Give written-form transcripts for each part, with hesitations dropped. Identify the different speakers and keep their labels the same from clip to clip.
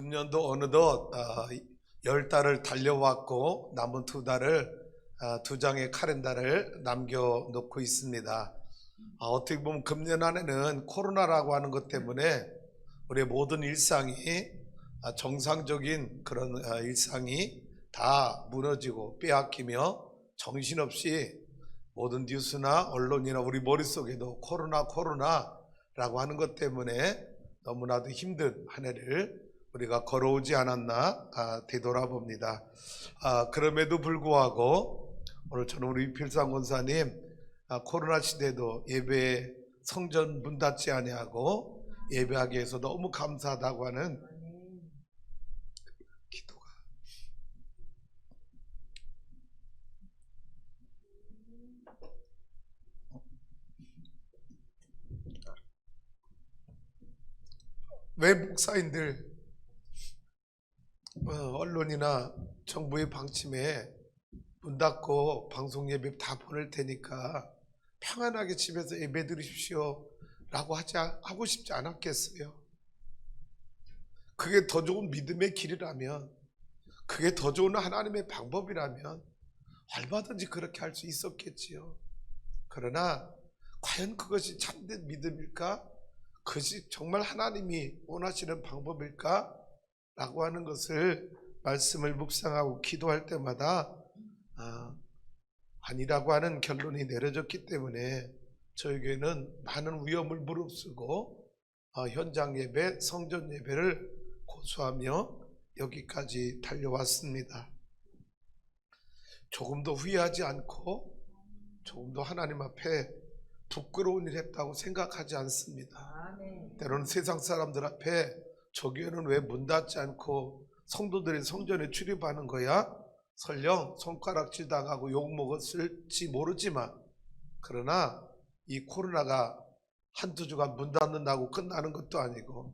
Speaker 1: 금년도 어느덧 10달을 달려왔고 남은 2달을 2장의 카렌다를 남겨놓고 있습니다. 어떻게 보면 금년 안에는 코로나라고 하는 것 때문에 우리의 모든 일상이 정상적인 그런 일상이 다 무너지고 빼앗기며 정신없이 모든 뉴스나 언론이나 우리 머릿속에도 코로나라고 하는 것 때문에 너무나도 힘든 한 해를 우리가 걸어오지 않았나 되돌아봅니다. 그럼에도 불구하고 오늘 저는 우리 필상 권사님 코로나 시대도 예배 성전 문 닫지 아니하고 예배하기 위해서 너무 감사하다고 하는 기도가 왜 목사님들 언론이나 정부의 방침에 문 닫고 방송 예배 다 보낼 테니까 평안하게 집에서 예배 드리십시오 라고 하고 싶지 않았겠어요? 그게 더 좋은 믿음의 길이라면, 그게 더 좋은 하나님의 방법이라면 얼마든지 그렇게 할 수 있었겠지요. 그러나 과연 그것이 참된 믿음일까? 그것이 정말 하나님이 원하시는 방법일까? 라고 하는 것을 말씀을 묵상하고 기도할 때마다 아니라고 하는 결론이 내려졌기 때문에 저에게는 많은 위험을 무릅쓰고 현장 예배, 성전 예배를 고수하며 여기까지 달려왔습니다. 조금도 후회하지 않고 조금도 하나님 앞에 부끄러운 일 했다고 생각하지 않습니다. 때로는 세상 사람들 앞에 저 교회는 왜 문 닫지 않고 성도들이 성전에 출입하는 거야? 설령 손가락질 당하고 욕먹었을지 모르지만, 그러나 이 코로나가 한두 주간 문 닫는다고 끝나는 것도 아니고,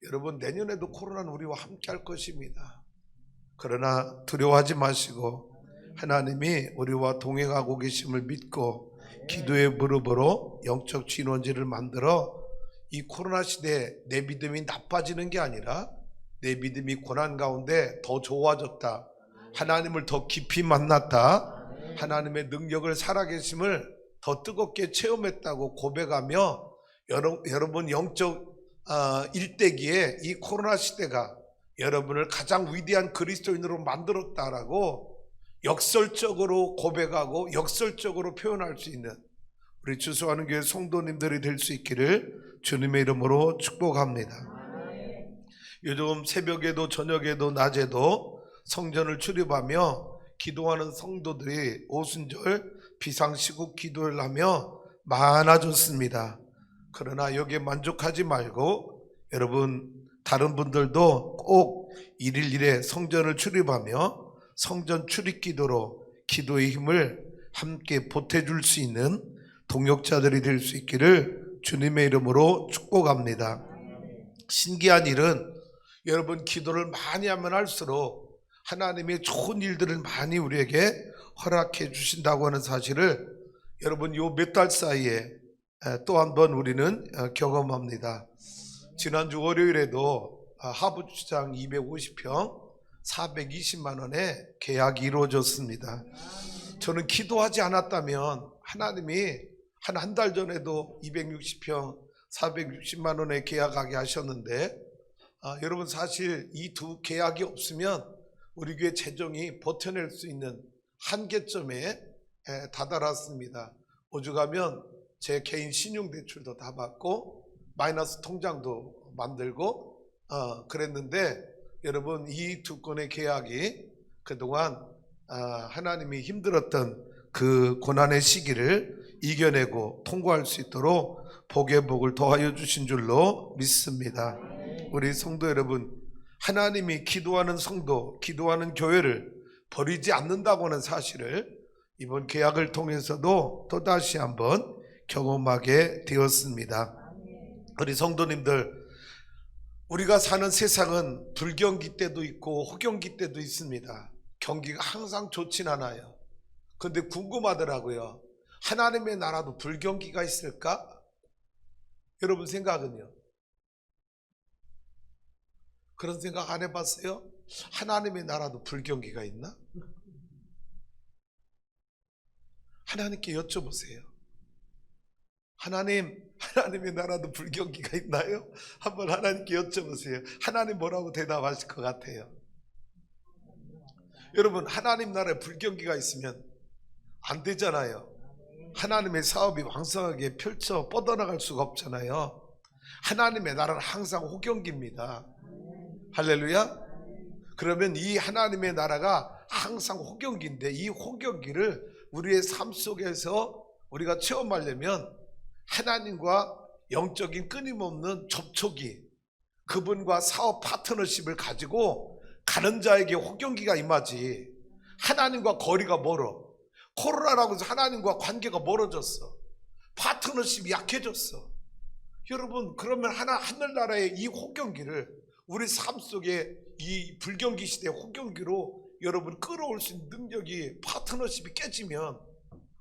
Speaker 1: 여러분 내년에도 코로나는 우리와 함께 할 것입니다. 그러나 두려워하지 마시고 하나님이 우리와 동행하고 계심을 믿고 기도의 무릎으로 영적 진원지를 만들어 이 코로나 시대에 내 믿음이 나빠지는 게 아니라 내 믿음이 고난 가운데 더 좋아졌다, 하나님을 더 깊이 만났다, 하나님의 능력을 살아계심을 더 뜨겁게 체험했다고 고백하며 여러분 영적 일대기에 이 코로나 시대가 여러분을 가장 위대한 그리스도인으로 만들었다라고 역설적으로 고백하고 역설적으로 표현할 수 있는 우리 주소하는 교회 성도님들이 될 수 있기를 주님의 이름으로 축복합니다. 요즘 새벽에도 저녁에도 낮에도 성전을 출입하며 기도하는 성도들이 오순절 비상시국 기도를 하며 많아졌습니다. 그러나 여기에 만족하지 말고 여러분 다른 분들도 꼭 일일일에 성전을 출입하며 성전 출입 기도로 기도의 힘을 함께 보태줄 수 있는 동역자들이 될 수 있기를 주님의 이름으로 축복합니다. 신기한 일은 여러분 기도를 많이 하면 할수록 하나님의 좋은 일들을 많이 우리에게 허락해 주신다고 하는 사실을 여러분 요 몇 달 사이에 또 한 번 우리는 경험합니다. 지난주 월요일에도 하부주장 250평 420만 원에 계약이 이루어졌습니다. 저는 기도하지 않았다면 하나님이 한 달 전에도 260평 460만 원에 계약하게 하셨는데 여러분 사실 이 두 계약이 없으면 우리 교회 재정이 버텨낼 수 있는 한계점에 다다랐습니다. 오죽하면 제 개인 신용대출도 다 받고 마이너스 통장도 만들고 그랬는데 여러분 이 두 건의 계약이 그동안 하나님이 힘들었던 그 고난의 시기를 이겨내고 통과할 수 있도록 복의 복을 더하여 주신 줄로 믿습니다. 우리 성도 여러분, 하나님이 기도하는 성도, 기도하는 교회를 버리지 않는다고 하는 사실을 이번 계약을 통해서도 또다시 한번 경험하게 되었습니다. 우리 성도님들, 우리가 사는 세상은 불경기 때도 있고 혹경기 때도 있습니다. 경기가 항상 좋진 않아요. 그런데 궁금하더라고요. 하나님의 나라도 불경기가 있을까? 여러분 생각은요? 그런 생각 안 해봤어요? 하나님의 나라도 불경기가 있나? 하나님께 여쭤보세요. 하나님의 나라도 불경기가 있나요? 한번 하나님께 여쭤보세요. 하나님 뭐라고 대답하실 것 같아요? 여러분, 하나님 나라에 불경기가 있으면 안 되잖아요. 하나님의 사업이 왕성하게 펼쳐 뻗어나갈 수가 없잖아요. 하나님의 나라는 항상 호경기입니다. 할렐루야. 그러면 이 하나님의 나라가 항상 호경기인데, 이 호경기를 우리의 삶 속에서 우리가 체험하려면 하나님과 영적인 끊임없는 접촉이, 그분과 사업 파트너십을 가지고 가는 자에게 호경기가 임하지. 하나님과 거리가 멀어. 코로나라고 해서 하나님과 관계가 멀어졌어. 파트너십이 약해졌어. 여러분, 그러면 하늘나라의 이 호경기를 우리 삶 속에 이 불경기 시대의 호경기로 여러분 끌어올 수 있는 능력이, 파트너십이 깨지면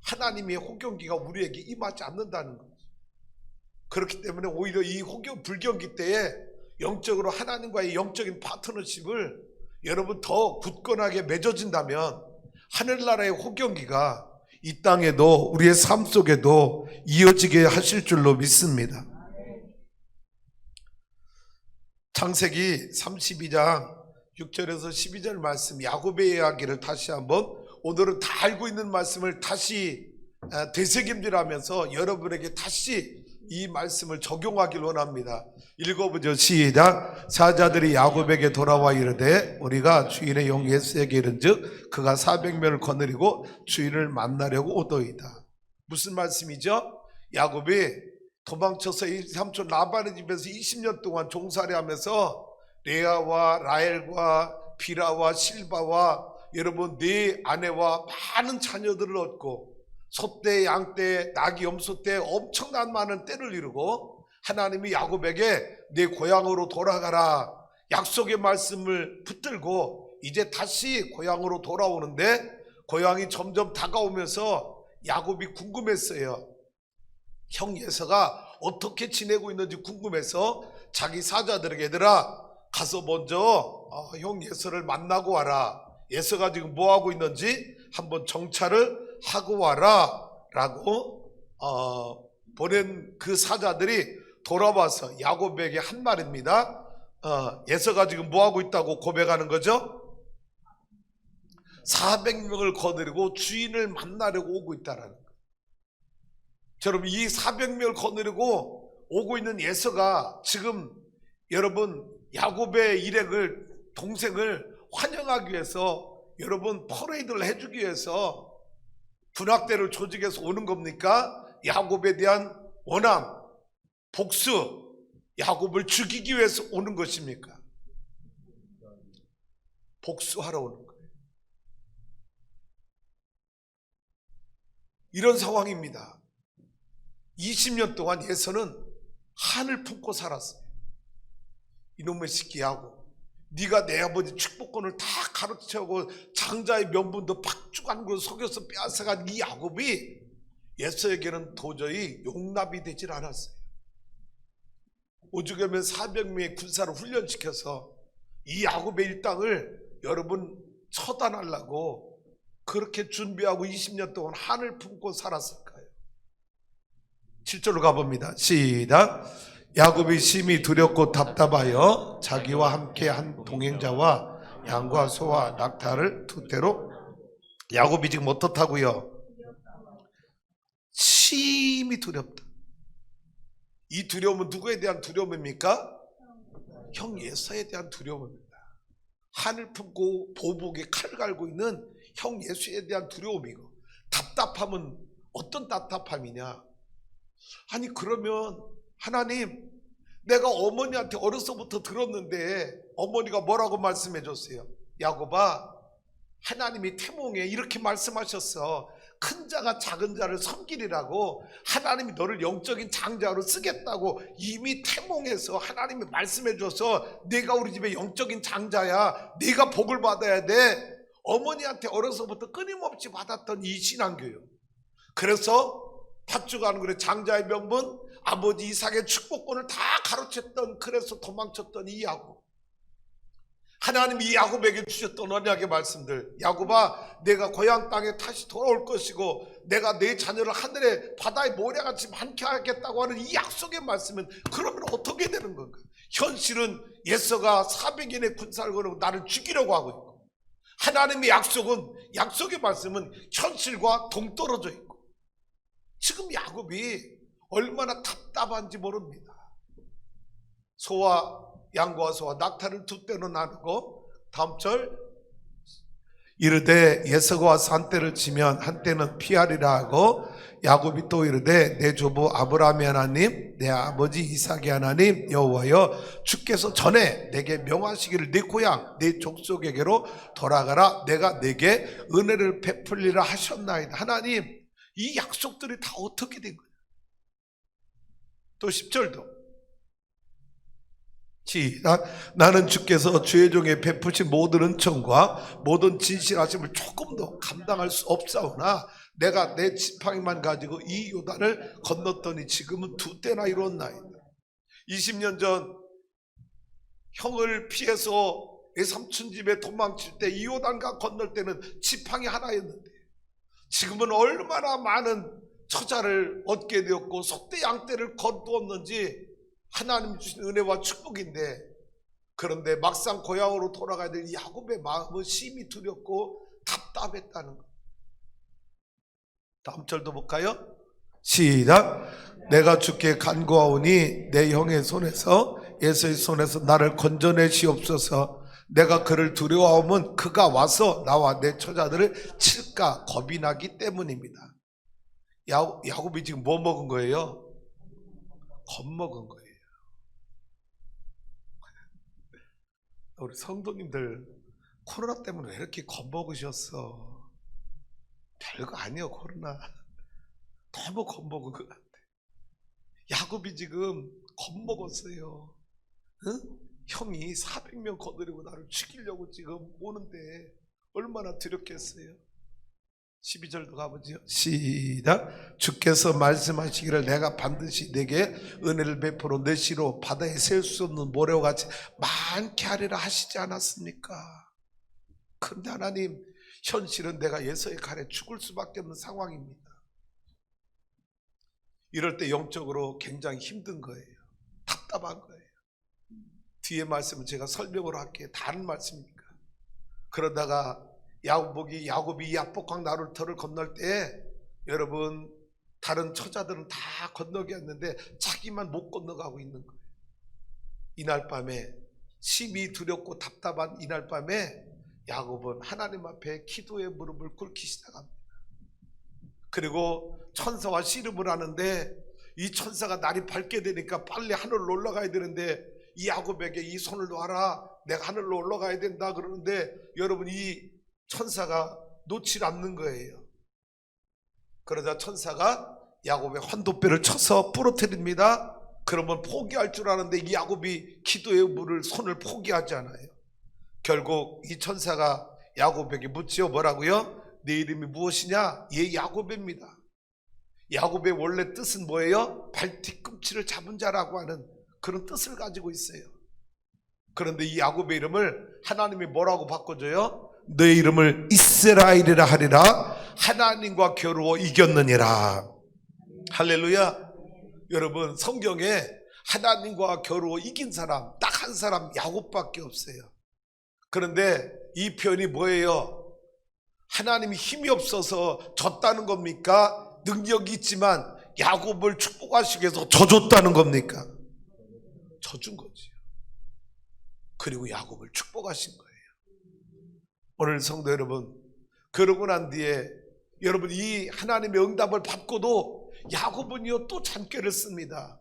Speaker 1: 하나님의 호경기가 우리에게 임하지 않는다는 거죠. 그렇기 때문에 오히려 이 불경기 때에 영적으로 하나님과의 영적인 파트너십을 여러분 더 굳건하게 맺어진다면 하늘나라의 호경기가 이 땅에도, 우리의 삶 속에도 이어지게 하실 줄로 믿습니다. 창세기 32장 6절에서 12절 말씀, 야곱의 이야기를 다시 한번, 오늘은 다 알고 있는 말씀을 다시 되새김질하면서 여러분에게 다시 이 말씀을 적용하길 원합니다. 읽어보죠. 시작. 사자들이 야곱에게 돌아와 이르되 우리가 주인의 영 예수에게 이른즉 그가 400명을 거느리고 주인을 만나려고 오더이다. 무슨 말씀이죠? 야곱이 도망쳐서 삼촌 라반의 집에서 20년 동안 종살이 하면서 레아와 라헬과 비라와 실바와 여러분 네 아내와 많은 자녀들을 얻고 소떼, 양떼, 나귀, 염소떼 엄청난 많은 떼를 이루고 하나님이 야곱에게 네 고향으로 돌아가라 약속의 말씀을 붙들고 이제 다시 고향으로 돌아오는데, 고향이 점점 다가오면서 야곱이 궁금했어요. 형 예서가 어떻게 지내고 있는지 궁금해서 자기 사자들에게, 얘들아 가서 먼저 형 예서를 만나고 와라. 예서가 지금 뭐하고 있는지 한번 정찰을 하고 와라 라고 보낸 그 사자들이 돌아와서 야곱에게 한 말입니다. 예서가 지금 뭐하고 있다고 고백하는 거죠? 400명을 거느리고 주인을 만나려고 오고 있다라는 거예요. 여러분, 이 400명을 거느리고 오고 있는 예서가 지금 여러분 야곱의 일행을, 동생을 환영하기 위해서, 여러분 퍼레이드를 해주기 위해서 군악대를 조직해서 오는 겁니까? 야곱에 대한 원함, 복수, 야곱을 죽이기 위해서 오는 것입니까? 복수하러 오는 거예요. 이런 상황입니다. 20년 동안 예서는 한을 품고 살았어요. 이놈의 새끼 야곱, 네가 내 아버지 축복권을 다 가로채고 장자의 명분도 박죽안으로 속여서 빼앗아간 이 야곱이 예서에게는 도저히 용납이 되질 않았어요. 오죽하면 400명의 군사를 훈련시켜서 이 야곱의 일당을 여러분 처단하려고 그렇게 준비하고 20년 동안 한을 품고 살았을까요? 7절로 가봅니다. 시작. 야곱이 심히 두렵고 답답하여 자기와 함께 한 동행자와 양과 소와 낙타를 투태로, 야곱이 지금 어떻다고요? 심히 두렵다. 이 두려움은 누구에 대한 두려움입니까? 형 예서에 대한 두려움입니다. 한을 품고 보복에 칼을 갈고 있는 형 예수에 대한 두려움이고, 답답함은 어떤 답답함이냐? 아니 그러면 하나님, 내가 어머니한테 어려서부터 들었는데 어머니가 뭐라고 말씀해 줬어요? 야곱아, 하나님이 태몽에 이렇게 말씀하셨어. 큰 자가 작은 자를 섬기리라고. 하나님이 너를 영적인 장자로 쓰겠다고 이미 태몽에서 하나님이 말씀해 줘서 내가 우리 집의 영적인 장자야. 네가 복을 받아야 돼. 어머니한테 어려서부터 끊임없이 받았던 이 신앙교육. 그래서 팥죽하는 그래 장자의 명분, 아버지 이삭의 축복권을 다 가로챘던, 그래서 도망쳤던 이 야곱. 하나님이 야곱에게 주셨던 언약의 말씀들, 야곱아 내가 고향 땅에 다시 돌아올 것이고 내가 내 자녀를 하늘의 바다의 모래같이 많게 하겠다고 하는 이 약속의 말씀은 그러면 어떻게 되는 건가? 현실은 예서가 400인의 군사를 걸고 나를 죽이려고 하고 있고, 하나님의 약속의 말씀은 현실과 동떨어져 있고, 지금 야곱이 얼마나 답답한지 모릅니다. 양과 소와 낙타를 두 떼로 나누고, 다음 절 이르되 예서가 산대를 치면 한때는 피하리라 하고, 야곱이 또 이르되 내 조부 아브라함의 하나님 내 아버지 이삭의 하나님 여호와여, 주께서 전에 내게 명하시기를 내 고향 내 족속에게로 돌아가라, 내가 내게 은혜를 베풀리라 하셨나이다. 하나님, 이 약속들이 다 어떻게 된 거예요? 또 10절도 시작. 나는 주께서 주의 종에 베푸신 모든 은총과 모든 진실하심을 조금도 감당할 수 없사오나 내가 내 지팡이만 가지고 이 요단을 건넜더니 지금은 두 때나 이뤘나이다. 20년 전 형을 피해서 외삼촌 집에 도망칠 때 이 요단강 건널 때는 지팡이 하나였는데, 지금은 얼마나 많은 처자를 얻게 되었고 속대 양떼를 거두었는지 하나님 주신 은혜와 축복인데, 그런데 막상 고향으로 돌아가야 될 야곱의 마음은 심히 두렵고 답답했다는 것. 다음 절도 볼까요? 시작. 내가 주께 간구하오니 내 형의 손에서 에서의 손에서 나를 건져내시옵소서. 내가 그를 두려워하면 그가 와서 나와 내 처자들을 칠까 겁이 나기 때문입니다. 야곱이 지금 뭐 먹은 거예요? 겁먹은 거예요. 우리 성도님들 코로나 때문에 왜 이렇게 겁먹으셨어? 별거 아니에요. 코로나 너무 겁먹은 것 같아. 야곱이 지금 겁먹었어요. 응? 형이 400명 거느리고 나를 죽이려고 지금 오는데 얼마나 두렵겠어요. 12절도 가보죠. 시작. 주께서 말씀하시기를 내가 반드시 내게 은혜를 베풀어 내 시로 바다에 셀 수 없는 모래와 같이 많게 하리라 하시지 않았습니까? 그런데 하나님, 현실은 내가 예서의 칼에 죽을 수밖에 없는 상황입니다. 이럴 때 영적으로 굉장히 힘든 거예요. 답답한 거예요. 뒤에 말씀은 제가 설명을 할게요. 다른 말씀이니까. 그러다가 야곱이 야복강 나루터를 건널 때, 여러분 다른 처자들은 다 건너겠는데 자기만 못 건너가고 있는 거예요. 이날 밤에 심히 두렵고 답답한 이날 밤에 야곱은 하나님 앞에 기도의 무릎을 꿇기 시작합니다. 그리고 천사와 씨름을 하는데, 이 천사가 날이 밝게 되니까 빨리 하늘로 올라가야 되는데 이 야곱에게 이 손을 놔라, 내가 하늘로 올라가야 된다 그러는데, 여러분 이 천사가 놓질 않는 거예요. 그러자 천사가 야곱의 환도뼈를 쳐서 부러뜨립니다. 그러면 포기할 줄 아는데 이 야곱이 기도의 물을 손을 포기하지 않아요. 결국 이 천사가 야곱에게 묻지요. 뭐라고요? 내 이름이 무엇이냐? 예, 야곱입니다. 야곱의 원래 뜻은 뭐예요? 발뒤꿈치를 잡은 자라고 하는 그런 뜻을 가지고 있어요. 그런데 이 야곱의 이름을 하나님이 뭐라고 바꿔줘요? 너의 이름을 이스라엘이라 하리라, 하나님과 겨루어 이겼느니라. 할렐루야. 여러분 성경에 하나님과 겨루어 이긴 사람 딱 한 사람, 야곱밖에 없어요. 그런데 이 표현이 뭐예요? 하나님이 힘이 없어서 졌다는 겁니까? 능력이 있지만 야곱을 축복하시기 위해서 져줬다는 겁니까? 져준 거지. 그리고 야곱을 축복하신 거예요. 오늘 성도 여러분, 그러고 난 뒤에 여러분 이 하나님의 응답을 받고도 야곱은요 또 잔꾀를 씁니다.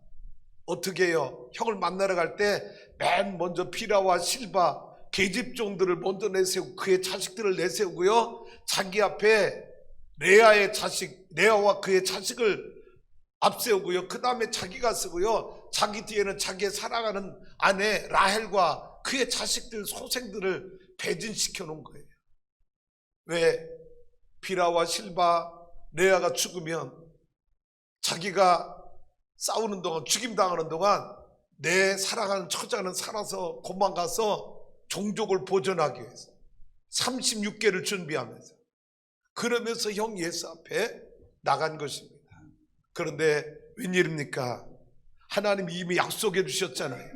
Speaker 1: 어떻게 해요? 형을 만나러 갈 때 맨 먼저 비라와 실바 계집종들을 먼저 내세우고 그의 자식들을 내세우고요, 자기 앞에 레아와 그의 자식을 앞세우고요, 그 다음에 자기가 쓰고요, 자기 뒤에는 자기의 사랑하는 아내 라헬과 그의 자식들 소생들을 배진시켜 놓은 거예요. 왜? 비라와 실바 레아가 죽으면 자기가 싸우는 동안, 죽임당하는 동안 내 사랑하는 처자는 살아서 도망가서 종족을 보존하기 위해서 36개를 준비하면서 그러면서 형 예수 앞에 나간 것입니다. 그런데 웬일입니까? 하나님이 이미 약속해 주셨잖아요.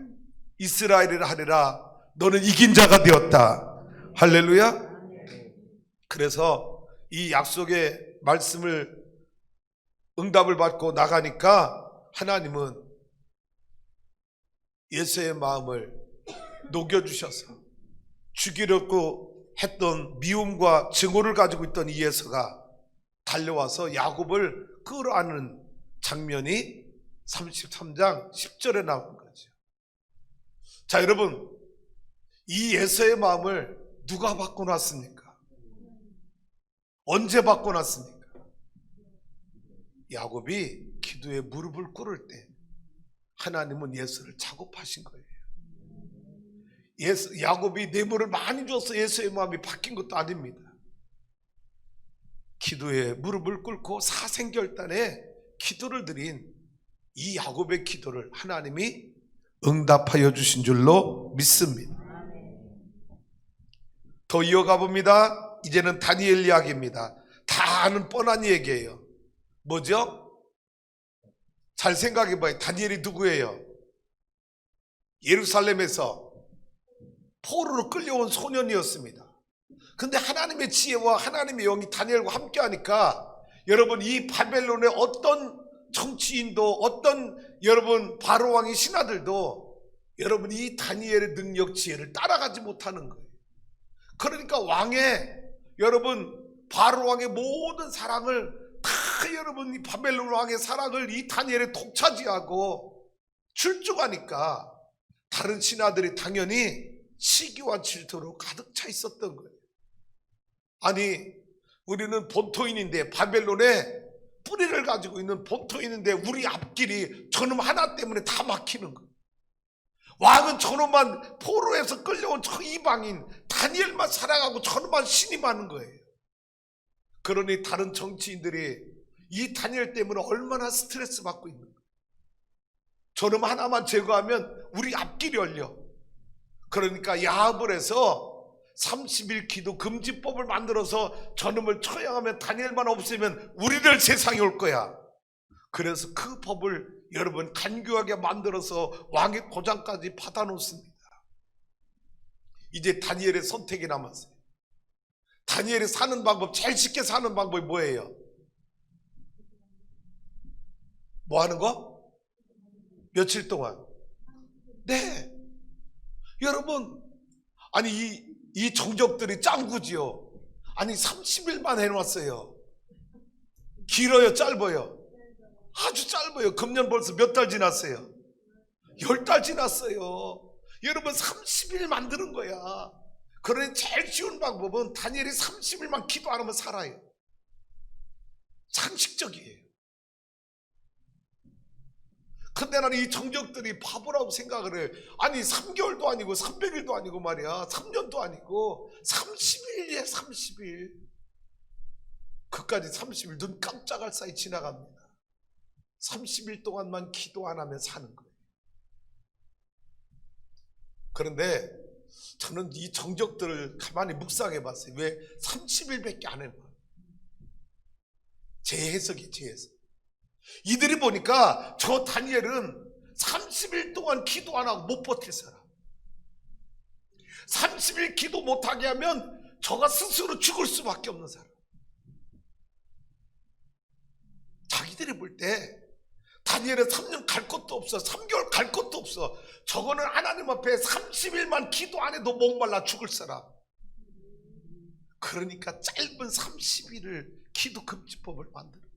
Speaker 1: 이스라엘이라 하리라 너는 이긴 자가 되었다. 할렐루야. 그래서 이 약속의 말씀을 응답을 받고 나가니까 하나님은 예수의 마음을 녹여주셔서 죽이려고 했던 미움과 증오를 가지고 있던 이 예수가 달려와서 야곱을 끌어안는 장면이 33장 10절에 나온 거죠. 자, 여러분, 이 예수의 마음을 누가 바꿔놨습니까? 언제 바꿔놨습니까? 야곱이 기도에 무릎을 꿇을 때 하나님은 예수를 작업하신 거예요. 야곱이 뇌물을 많이 줘서 예수의 마음이 바뀐 것도 아닙니다. 기도에 무릎을 꿇고 사생결단에 기도를 드린 이 야곱의 기도를 하나님이 응답하여 주신 줄로 믿습니다. 더 이어가 봅니다. 이제는 다니엘 이야기입니다. 다 아는 뻔한 얘기예요. 뭐죠? 잘 생각해 봐요. 다니엘이 누구예요? 예루살렘에서 포로로 끌려온 소년이었습니다. 근데 하나님의 지혜와 하나님의 영이 다니엘과 함께 하니까 여러분 이 바벨론의 어떤 정치인도 어떤 여러분 바로왕의 신하들도 여러분 이 다니엘의 능력 지혜를 따라가지 못하는 거예요. 그러니까 왕의 여러분 바로왕의 모든 사랑을 다 여러분 이 바벨론 왕의 사랑을 이 다니엘에 독차지하고 출중하니까 다른 신하들이 당연히 시기와 질투로 가득 차 있었던 거예요. 아니 우리는 본토인인데 바벨론에 뿌리를 가지고 있는 본토인인데 우리 앞길이 저놈 하나 때문에 다 막히는 거예요. 왕은 저놈만 포로에서 끌려온 저 이방인 다니엘만 사랑하고 저놈만 신임하는 거예요. 그러니 다른 정치인들이 이 다니엘 때문에 얼마나 스트레스 받고 있는 거예요. 저놈 하나만 제거하면 우리 앞길이 열려. 그러니까 야합을 해서 30일 기도 금지법을 만들어서 저놈을 처형하면 다니엘만 없으면 우리들 세상에 올 거야. 그래서 그 법을 여러분 간교하게 만들어서 왕의 도장까지 받아놓습니다. 이제 다니엘의 선택이 남았어요. 다니엘이 사는 방법, 제일 쉽게 사는 방법이 뭐예요? 뭐 하는 거? 며칠 동안. 네. 여러분, 아니 이 정적들이 짱구지요. 아니 30일만 해놨어요. 길어요, 짧아요? 아주 짧아요. 금년 벌써 몇 달 지났어요? 10달 지났어요. 여러분 30일 만드는 거야. 그러니 제일 쉬운 방법은 다니엘이 30일만 기도 안 하면 살아요. 상식적이에요. 근데 나는 이 정적들이 바보라고 생각을 해요. 아니 3개월도 아니고 300일도 아니고 말이야 3년도 아니고 30일이에요. 30일. 그까지 30일 눈 깜짝할 사이 지나갑니다. 30일 동안만 기도 안 하면 사는 거예요. 그런데 저는 이 정적들을 가만히 묵상해 봤어요. 왜 30일밖에 안 해요? 제 해석이 제 해석. 이들이 보니까 저 다니엘은 30일 동안 기도 안 하고 못 버틸 사람. 30일 기도 못하게 하면 저가 스스로 죽을 수밖에 없는 사람. 자기들이 볼 때 다니엘은 3년 갈 것도 없어. 3개월 갈 것도 없어. 저거는 하나님 앞에 30일만 기도 안 해도 목말라 죽을 사람. 그러니까 짧은 30일을 기도 금지법을 만드는 거예요.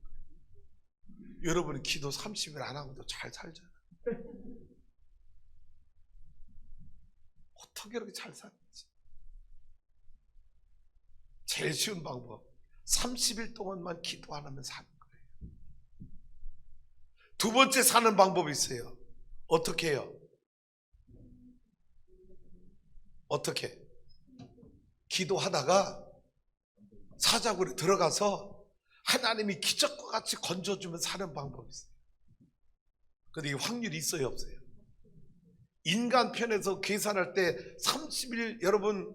Speaker 1: 여러분은 기도 30일 안 하고도 잘 살잖아요. 어떻게 이렇게 잘 사는지. 제일 쉬운 방법 30일 동안만 기도 안 하면 사는 거예요. 두 번째 사는 방법이 있어요. 어떻게 해요? 어떻게? 기도하다가 사자굴에 들어가서 하나님이 기적과 같이 건져주면 사는 방법이 있어요. 근데 이 확률이 있어요, 없어요? 인간 편에서 계산할 때 30일 여러분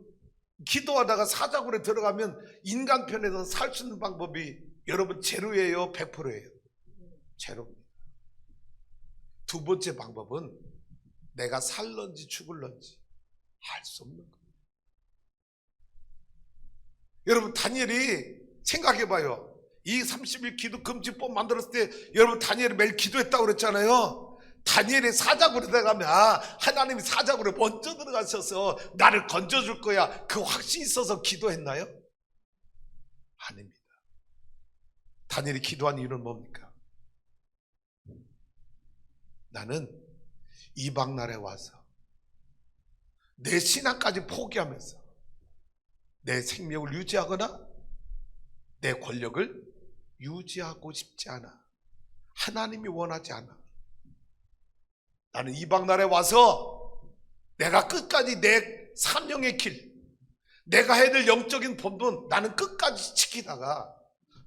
Speaker 1: 기도하다가 사자굴에 들어가면 인간 편에서 살 수 있는 방법이 여러분 제로예요, 100%예요? 제로입니다. 두 번째 방법은 내가 살런지 죽을런지 알 수 없는 거예요. 여러분 다니엘이 생각해봐요. 이 30일 기도 금지법 만들었을 때 여러분 다니엘이 매일 기도했다고 그랬잖아요. 다니엘이 사자굴에 들어가면 하나님이 사자굴에 먼저 들어가셔서 나를 건져줄 거야, 그 확신이 있어서 기도했나요? 아닙니다. 다니엘이 기도한 이유는 뭡니까? 나는 이방 나라에 와서 내 신앙까지 포기하면서 내 생명을 유지하거나 내 권력을 유지하고 싶지 않아. 하나님이 원하지 않아. 나는 이방 나라에 와서 내가 끝까지 내 사명의 길, 내가 해야 될 영적인 본분 나는 끝까지 지키다가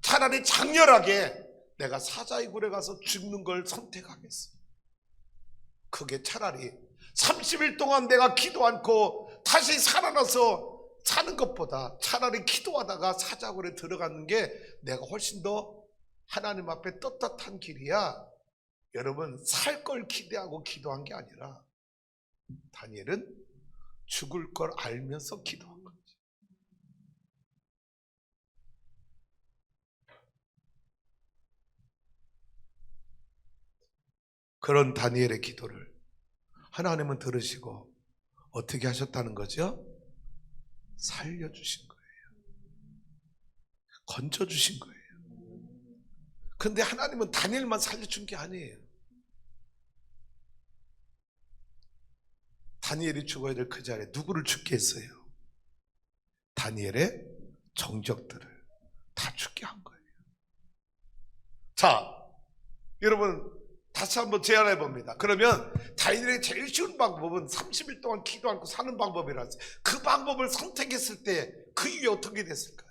Speaker 1: 차라리 장렬하게 내가 사자의 굴에 가서 죽는 걸 선택하겠어. 그게 차라리 30일 동안 내가 기도 않고 다시 살아나서 사는 것보다 차라리 기도하다가 사자굴에 들어가는 게 내가 훨씬 더 하나님 앞에 떳떳한 길이야. 여러분, 살 걸 기대하고 기도한 게 아니라 다니엘은 죽을 걸 알면서 기도한 거지. 그런 다니엘의 기도를 하나님은 들으시고 어떻게 하셨다는 거죠? 살려주신 거예요. 건져주신 거예요. 근데 하나님은 다니엘만 살려준 게 아니에요. 다니엘이 죽어야 될 그 자리에 누구를 죽게 했어요? 다니엘의 정적들을 다 죽게 한 거예요. 자, 여러분 다시 한번 제안해 봅니다. 그러면 다니엘의 제일 쉬운 방법은 30일 동안 기도 않고 사는 방법이라서 그 방법을 선택했을 때 그 이후에 어떻게 됐을까요?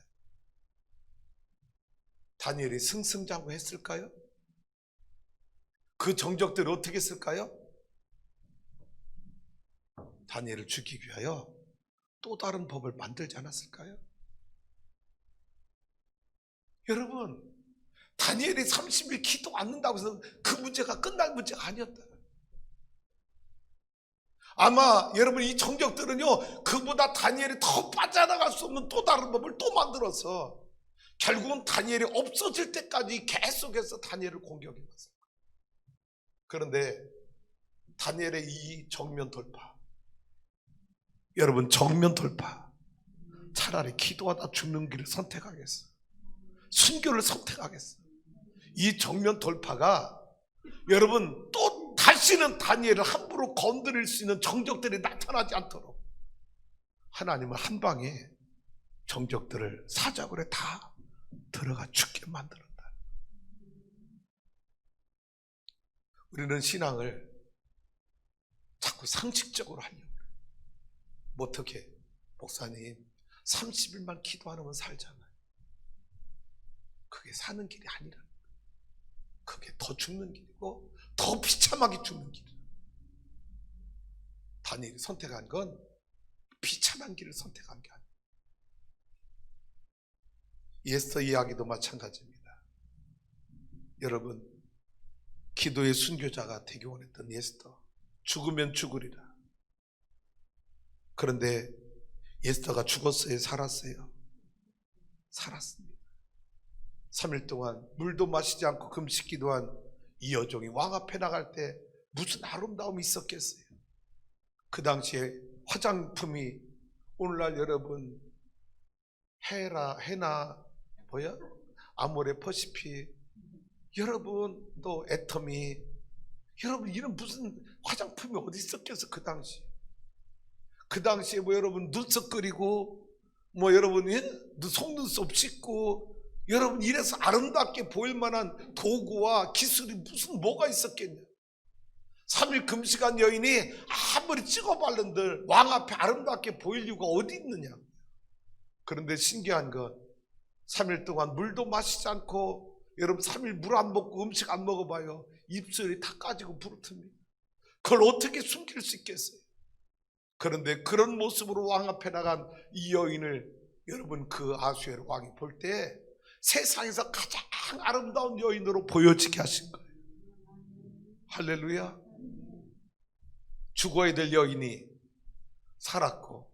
Speaker 1: 다니엘이 승승장구했을까요? 그 정적들을 어떻게 했을까요? 다니엘을 죽이기 위하여 또 다른 법을 만들지 않았을까요? 여러분, 다니엘이 30일 기도 않는다고 해서 그 문제가 끝날 문제가 아니었다. 아마 여러분 이 정적들은요, 그보다 다니엘이 더 빠져나갈 수 없는 또 다른 법을 또 만들어서 결국은 다니엘이 없어질 때까지 계속해서 다니엘을 공격해 왔어요. 그런데 다니엘의 이 정면 돌파, 여러분 정면 돌파, 차라리 기도하다 죽는 길을 선택하겠어. 순교를 선택하겠어. 이 정면 돌파가 여러분 또 다시는 다니엘을 함부로 건드릴 수 있는 정적들이 나타나지 않도록 하나님은 한 방에 정적들을 사자굴에 다 들어가 죽게 만들었다. 우리는 신앙을 자꾸 상식적으로 하려고 해요. 뭐 어떻게? 목사님 30일만 기도 안 하면 살잖아요. 그게 사는 길이 아니라, 그게 더 죽는 길이고 더 비참하게 죽는 길이에요. 다니엘이 선택한 건 비참한 길을 선택한 게 아니에요. 에스더 이야기도 마찬가지입니다. 여러분, 기도의 순교자가 되기 원했던 에스더, 죽으면 죽으리라. 그런데 에스더가 죽었어요? 살았어요? 살았습니다. 3일 동안 물도 마시지 않고 금식 기도한 이 여종이 왕 앞에 나갈 때 무슨 아름다움이 있었겠어요? 그 당시에 화장품이 오늘날 여러분 헤나 뭐야? 아모레 퍼시피, 여러분 또 애터미, 여러분 이런 무슨 화장품이 어디 있었겠어? 그 당시에 뭐 여러분 눈썹 그리고 뭐 여러분 속눈썹 씻고 여러분 이래서 아름답게 보일 만한 도구와 기술이 무슨 뭐가 있었겠냐. 3일 금식한 여인이 아무리 찍어 바른들 왕 앞에 아름답게 보일 이유가 어디 있느냐. 그런데 신기한 건 3일 동안 물도 마시지 않고, 여러분 3일 물 안 먹고 음식 안 먹어봐요. 입술이 다 까지고 부르텄니다. 그걸 어떻게 숨길 수 있겠어요? 그런데 그런 모습으로 왕 앞에 나간 이 여인을 여러분 그 아수에르 왕이 볼 때 세상에서 가장 아름다운 여인으로 보여지게 하신 거예요. 할렐루야. 죽어야 될 여인이 살았고,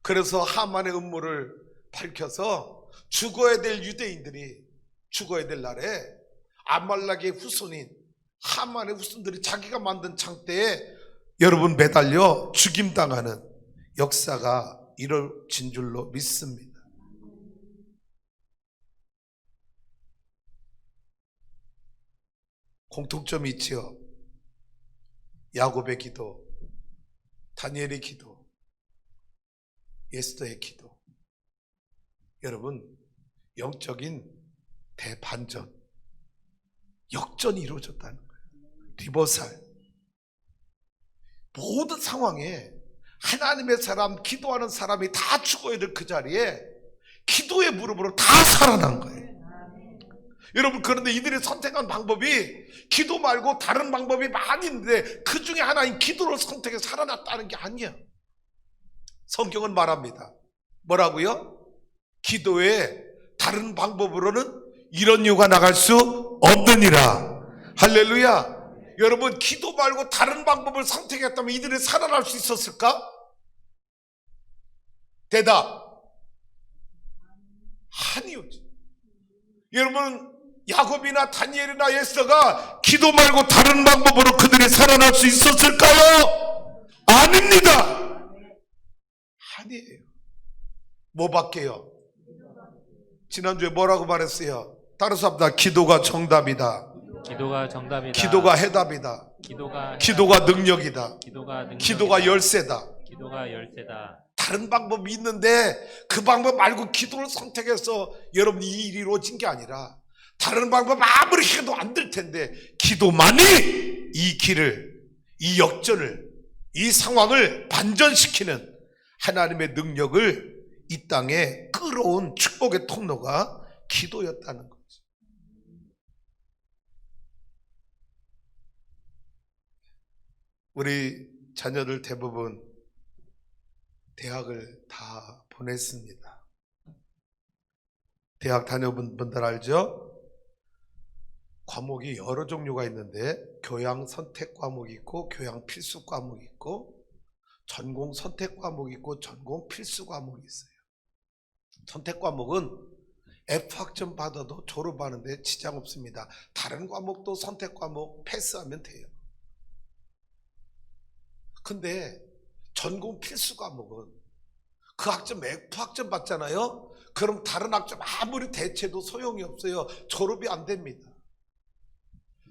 Speaker 1: 그래서 하만의 음모를 밝혀서 죽어야 될 유대인들이 죽어야 될 날에 아말렉의 후손인 하만의 후손들이 자기가 만든 창대에 여러분 매달려 죽임당하는 역사가 이루어진 줄로 믿습니다. 공통점이 있지요. 야곱의 기도, 다니엘의 기도, 에스더의 기도. 여러분, 영적인 대반전, 역전이 이루어졌다는 거예요. 리버살. 모든 상황에 하나님의 사람, 기도하는 사람이 다 죽어야 될 그 자리에 기도의 무릎으로 다 살아난 거예요. 여러분, 그런데 이들이 선택한 방법이 기도 말고 다른 방법이 많이 있는데 그 중에 하나인 기도를 선택해서 살아났다는 게 아니야. 성경은 말합니다. 뭐라고요? 기도의 다른 방법으로는 이런 이유가 나갈 수 없느니라. 할렐루야. 여러분, 기도 말고 다른 방법을 선택했다면 이들이 살아날 수 있었을까? 대답, 아니오지. 여러분, 야곱이나 다니엘이나 에스더가 기도 말고 다른 방법으로 그들이 살아날 수 있었을까요? 아닙니다. 아니에요. 뭐밖에요? 지난주에 뭐라고 말했어요? 따라서 합니다. 기도가 정답이다.
Speaker 2: 기도가 정답이다.
Speaker 1: 기도가 해답이다. 기도가 능력이다. 기도가 열쇠다.
Speaker 2: 기도가 열쇠다.
Speaker 1: 다른 방법이 있는데 그 방법 말고 기도를 선택해서 여러분 이 일이 이루어진 게 아니라 다른 방법 아무리 해도 안 될 텐데 기도만이 이 길을, 이 역전을, 이 상황을 반전시키는 하나님의 능력을 이 땅에 끌어온 축복의 통로가 기도였다는 거죠. 우리 자녀들 대부분 대학을 다 보냈습니다. 대학 다녀본 분들 알죠? 과목이 여러 종류가 있는데 교양 선택 과목이 있고 교양 필수 과목이 있고 전공 선택 과목이 있고 전공 필수 과목이 있어요. 선택 과목은 F학점 받아도 졸업하는데 지장 없습니다. 다른 과목도 선택 과목 패스하면 돼요. 근데 전공 필수 과목은 그 학점 F학점 받잖아요. 그럼 다른 학점 아무리 대체도 소용이 없어요. 졸업이 안 됩니다.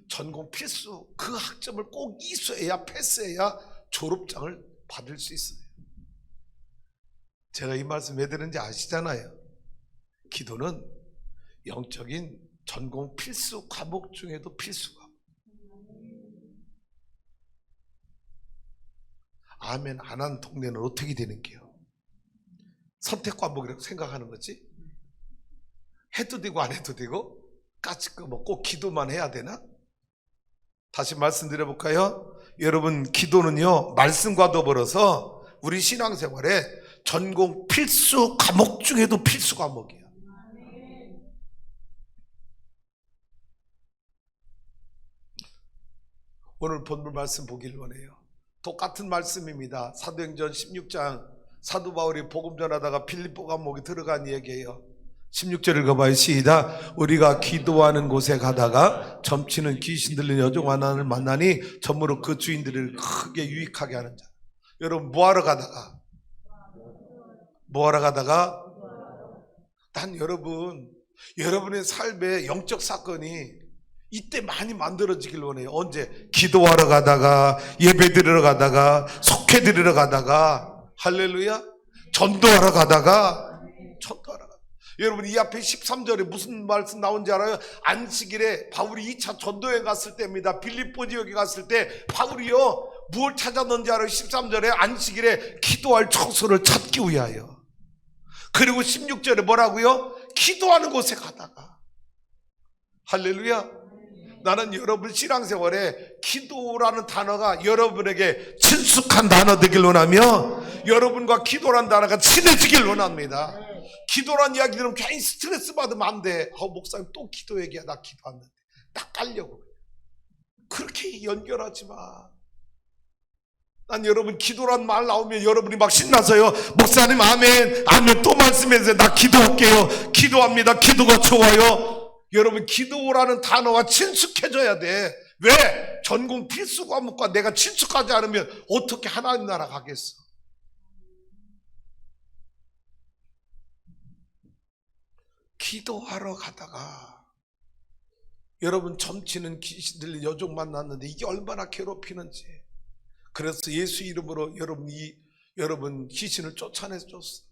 Speaker 1: 전공 필수, 그 학점을 꼭 이수해야 패스해야 졸업장을 받을 수 있어요. 제가 이 말씀 왜 드는지 아시잖아요. 기도는 영적인 전공 필수 과목 중에도 필수 과목. 아멘 안 한 동네는 어떻게 되는 게요? 선택 과목이라고 생각하는 거지? 해도 되고 안 해도 되고 까짓 거 뭐 꼭 기도만 해야 되나? 다시 말씀드려볼까요? 여러분, 기도는요 말씀과 더불어서 우리 신앙생활에 전공 필수 과목 중에도 필수 과목이에요. 오늘 본문 말씀 보길 원해요. 똑같은 말씀입니다. 사도행전 16장 사도 바울이 복음 전하다가 빌립보 감옥에 들어간 얘기예요. 16절 읽어봐요. 시작. 우리가 기도하는 곳에 가다가 점치는 귀신 들린 여종 하나를 만나니 전무로 그 주인들을 크게 유익하게 하는 자. 여러분 뭐하러 가다가 난 여러분의 삶에 영적 사건이 이때 많이 만들어지길 원해요. 언제? 기도하러 가다가, 예배 드리러 가다가, 속회 드리러 가다가, 할렐루야, 전도하러 가다가. 여러분 이 앞에 13절에 무슨 말씀 나온지 알아요? 안식일에 바울이 2차 전도에 갔을 때입니다. 빌립보 지역에 갔을 때 바울이요 무엇을 찾았는지 알아요? 13절에 안식일에 기도할 처소를 찾기 위하여. 그리고 16절에 뭐라고요? 기도하는 곳에 가다가. 할렐루야. 나는 여러분 신앙생활에 기도라는 단어가 여러분에게 친숙한 단어 되길 원하며 여러분과 기도라는 단어가 친해지길 원합니다. 기도란 이야기 들으면 괜히 스트레스 받으면 안 돼. 목사님 또 기도 얘기야. 나 기도 안 했는데. 딱 깔려고. 그렇게 연결하지 마. 난 여러분 기도란 말 나오면 여러분이 막 신나서요. 목사님 아멘 아멘 또 말씀해주세요. 나 기도할게요. 기도합니다. 기도가 좋아요. 여러분 기도라는 단어와 친숙해져야 돼. 왜? 전공 필수 과목과 내가 친숙하지 않으면 어떻게 하나님 나라 가겠어. 기도하러 가다가 여러분 점치는 귀신들 여종 만났는데 이게 얼마나 괴롭히는지. 그래서 예수 이름으로 여러분 귀신을 쫓아내줬어.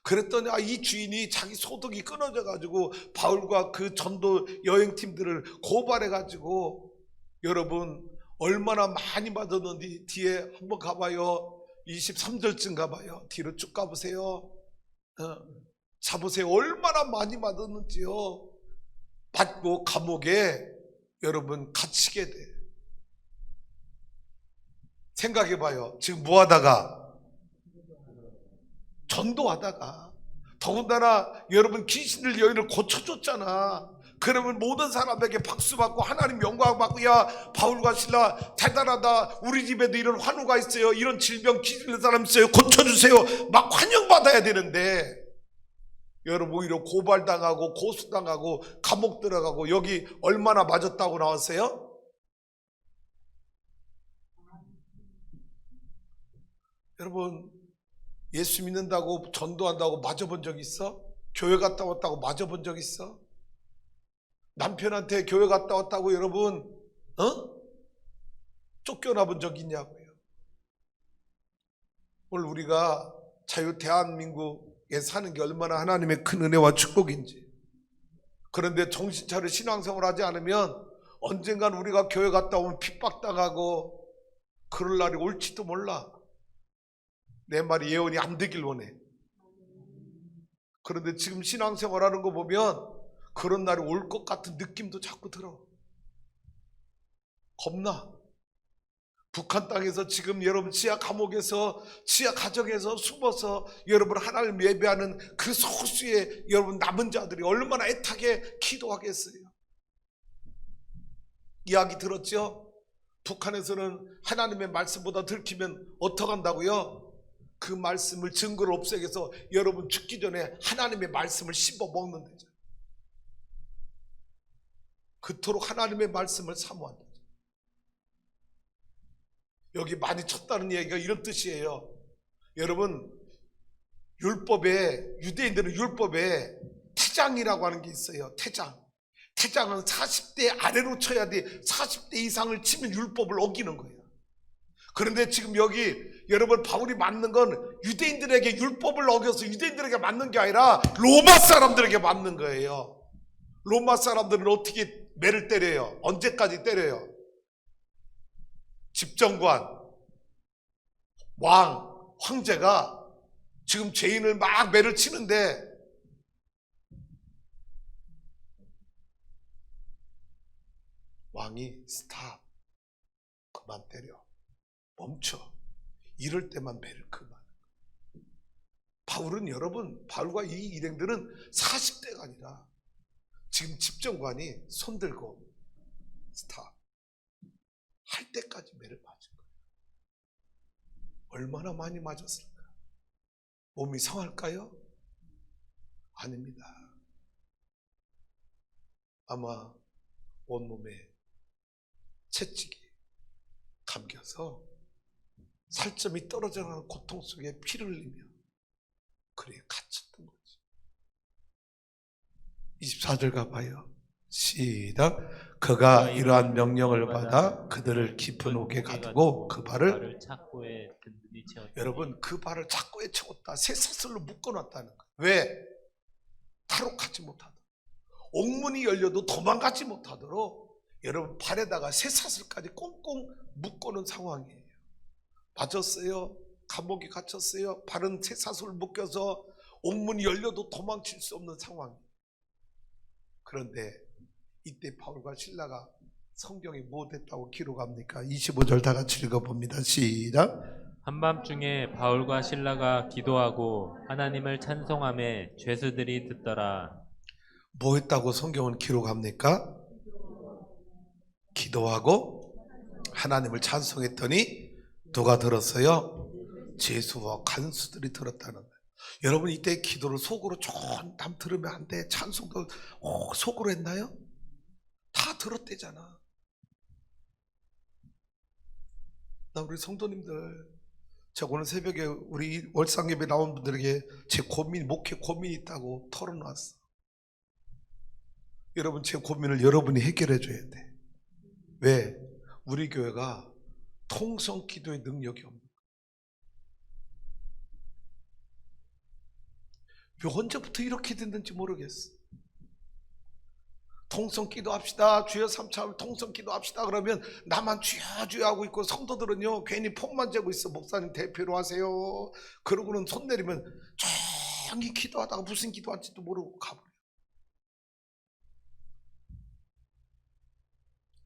Speaker 1: 그랬더니 이 주인이 자기 소득이 끊어져 가지고 바울과 그 전도 여행팀들을 고발해 가지고 여러분 얼마나 많이 받았는지 뒤에 한번 가봐요. 23절쯤 가봐요. 뒤로 쭉 가보세요. 자보세요. 얼마나 많이 받았는지요. 받고 감옥에 여러분 갇히게 돼. 생각해봐요. 지금 뭐 하다가? 전도하다가. 더군다나 여러분 귀신들 여인을 고쳐줬잖아. 그러면 모든 사람에게 박수 받고 하나님 영광 받고, 야 바울과 실라 대단하다. 우리 집에도 이런 환우가 있어요. 이런 질병 기질는 사람 있어요. 고쳐주세요. 막 환영받아야 되는데 여러분 오히려 고발당하고 고소당하고 감옥 들어가고. 여기 얼마나 맞았다고 나왔어요? 여러분 예수 믿는다고 전도한다고 맞아본 적 있어? 교회 갔다 왔다고 맞아본 적 있어? 남편한테 교회 갔다 왔다고 여러분 쫓겨나 본 적 있냐고요. 오늘 우리가 자유 대한민국에 사는 게 얼마나 하나님의 큰 은혜와 축복인지. 그런데 정신 차려 신앙생활 하지 않으면 언젠간 우리가 교회 갔다 오면 핍박당하고 그럴 날이 올지도 몰라. 내 말이 예언이 안 되길 원해. 그런데 지금 신앙생활 하는 거 보면 그런 날이 올 것 같은 느낌도 자꾸 들어. 겁나. 북한 땅에서 지금 여러분 지하 감옥에서 지하 가정에서 숨어서 여러분 하나님 예배하는 그 소수의 여러분 남은 자들이 얼마나 애타게 기도하겠어요. 이야기 들었죠? 북한에서는 하나님의 말씀보다 들키면 어떡한다고요? 그 말씀을 증거를 없애기 위해서 여러분 죽기 전에 하나님의 말씀을 씹어 먹는 거죠. 그토록 하나님의 말씀을 사모한다. 여기 많이 쳤다는 얘기가 이런 뜻이에요. 여러분 율법에, 유대인들은 율법에 태장이라고 하는 게 있어요. 태장은 40대 아래로 쳐야 돼. 40대 이상을 치면 율법을 어기는 거예요. 그런데 지금 여기 여러분 바울이 맞는 건 유대인들에게 율법을 어겨서 유대인들에게 맞는 게 아니라 로마 사람들에게 맞는 거예요. 로마 사람들은 어떻게 매를 때려요? 언제까지 때려요? 집정관, 황제가 지금 죄인을 막 매를 치는데 왕이 스탑, 그만 때려, 멈춰. 이럴 때만 매를 그만. 바울은 여러분, 바울과 이 일행들은 40대가 아니라 지금 집정관이 손들고 스탑 할 때까지 매를 맞은 거예요. 얼마나 많이 맞았을까? 몸이 상할까요? 아닙니다. 아마 온몸에 채찍이 감겨서 살점이 떨어져가는 고통 속에 피를 흘리며 그래 갇혔던 거지. 24절 가봐요. 시작. 그가 이러한 명령을 받아 그들을 깊은 옥에 가두고 그 발을
Speaker 2: 착고에 든든히 채웠다.
Speaker 1: 여러분 그 발을 착고에 채웠다. 쇠사슬로 묶어놨다는 거예요. 왜? 탈옥하지 못하도록, 옥문이 열려도 도망가지 못하도록 여러분 발에다가 쇠사슬까지 꽁꽁 묶어놓은 상황이에요. 맞았어요. 감옥에 갇혔어요. 발은 쇠사슬을 묶여서 옥문이 열려도 도망칠 수 없는 상황. 그런데 이때 바울과 실라가 성경에 뭐 됐다고 기록합니까? 25절 다 같이 읽어봅니다. 시작.
Speaker 2: 한밤중에 바울과 실라가 기도하고 하나님을 찬송하며 죄수들이 듣더라.
Speaker 1: 뭐 했다고 성경은 기록합니까? 기도하고 하나님을 찬송했더니 누가 들었어요? 죄수와 간수들이 들었다는 거예요. 여러분 이때 기도를 속으로 남 들으면 안 돼. 찬송도 속으로 했나요? 다 들었대잖아. 나 우리 성도님들, 제가 오늘 새벽에 우리 월상예배 나온 분들에게 제 고민, 목회 고민이 있다고 털어놨어. 여러분 제 고민을 여러분이 해결해 줘야 돼. 왜? 우리 교회가 통성 기도의 능력이 없는 거야. 왜 언제부터 이렇게 됐는지 모르겠어. 통성 기도합시다. 주여 삼차하면 통성 기도합시다. 그러면 나만 주여 주여 하고 있고 성도들은요 괜히 폼만 재고 있어. 목사님 대표로 하세요. 그러고는 손 내리면 조용히 기도하다가 무슨 기도할지도 모르고 가버려.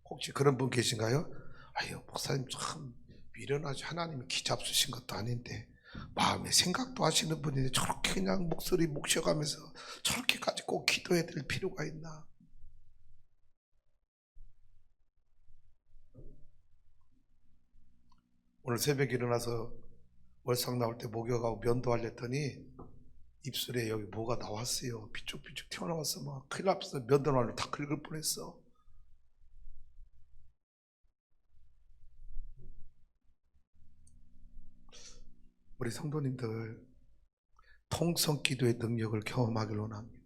Speaker 1: 혹시 그런 분 계신가요? 아유 목사님 참 미련하지. 하나님이 키 잡수신 것도 아닌데 마음에 생각도 하시는 분인데 저렇게 그냥 목소리 목셔가면서 저렇게까지 꼭 기도해야 될 필요가 있나? 오늘 새벽에 일어나서 월상 나올 때 목욕하고 면도하려 했더니 입술에 여기 뭐가 나왔어요. 비쭉비쭉 튀어나왔어. 막 큰일 났어. 면도날로 다 긁을 뻔했어. 우리 성도님들 통성 기도의 능력을 경험하길 원합니다.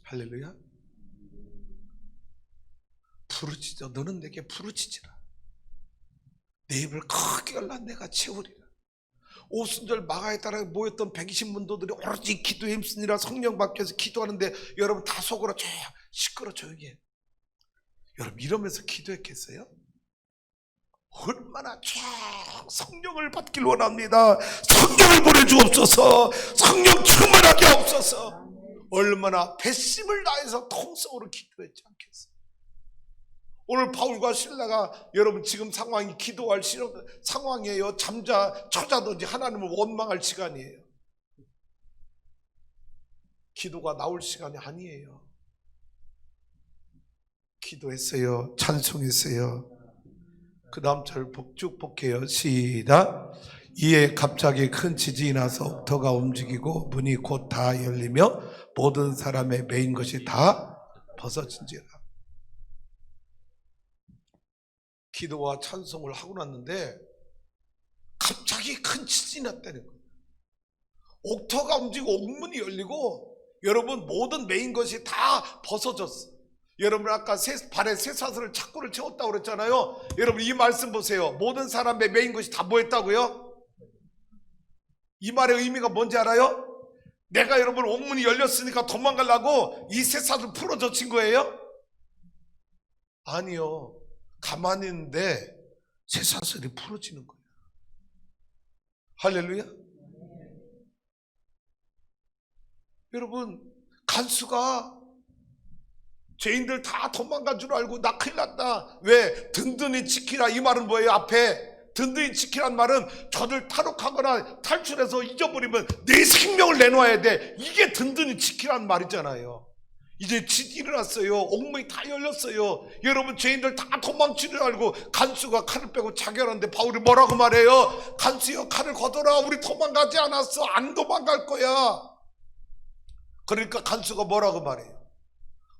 Speaker 1: 할렐루야. 부르짖어. 너는 내게 부르짖으라. 내 입을 크게 열라 내가 채우리라. 오순절 마가에 따라 모였던 120문도들이 오로지 기도에 힘쓰니라 성령 밖에서 기도하는데 여러분 다 속으로 시끄러 조용히 해. 여러분 이러면서 기도했겠어요? 얼마나 성령을 받길 원합니다. 성령을 보내주옵소서. 성령 충만하게 하옵소서. 얼마나 배심을 다해서 통성으로 기도했지 않겠어요? 오늘 바울과 실라가 여러분 지금 상황이 기도할 상황이에요. 처자든지 하나님을 원망할 시간이에요. 기도가 나올 시간이 아니에요. 기도했어요. 찬송했어요. 그 다음 절 쭉 볼게요. 시작. 이에 갑자기 큰 지진이 나서 옥터가 움직이고 문이 곧 다 열리며 모든 사람의 매인 것이 다 벗어진지라. 기도와 찬송을 하고 났는데 갑자기 큰 지진이 났다는 거예요. 옥터가 움직이고 옥문이 열리고 여러분 모든 매인 것이 다 벗어졌어. 여러분 아까 발에 쇠사슬을 착고를 채웠다고 그랬잖아요. 여러분 이 말씀 보세요. 모든 사람의 매인 것이 다 뭐 했다고요? 이 말의 의미가 뭔지 알아요? 내가 여러분 옥문이 열렸으니까 도망가려고 이 쇠사슬 풀어젖힌 거예요? 아니요. 가만히 있는데 쇠사슬이 풀어지는 거예요. 할렐루야. 여러분 간수가 죄인들 다 도망간 줄 알고 나 큰일 났다. 왜? 든든히 지키라. 이 말은 뭐예요? 앞에 든든히 지키란 말은 저들 탈옥하거나 탈출해서 잊어버리면 내 생명을 내놓아야 돼. 이게 든든히 지키란 말이잖아요. 이제 지진이 일어났어요. 옥문이 다 열렸어요. 여러분 죄인들 다 도망치는 줄 알고 간수가 칼을 빼고 자결하는데 바울이 뭐라고 말해요? 간수여 칼을 걷어라. 우리 도망가지 않았어. 안 도망갈 거야. 그러니까 간수가 뭐라고 말해요?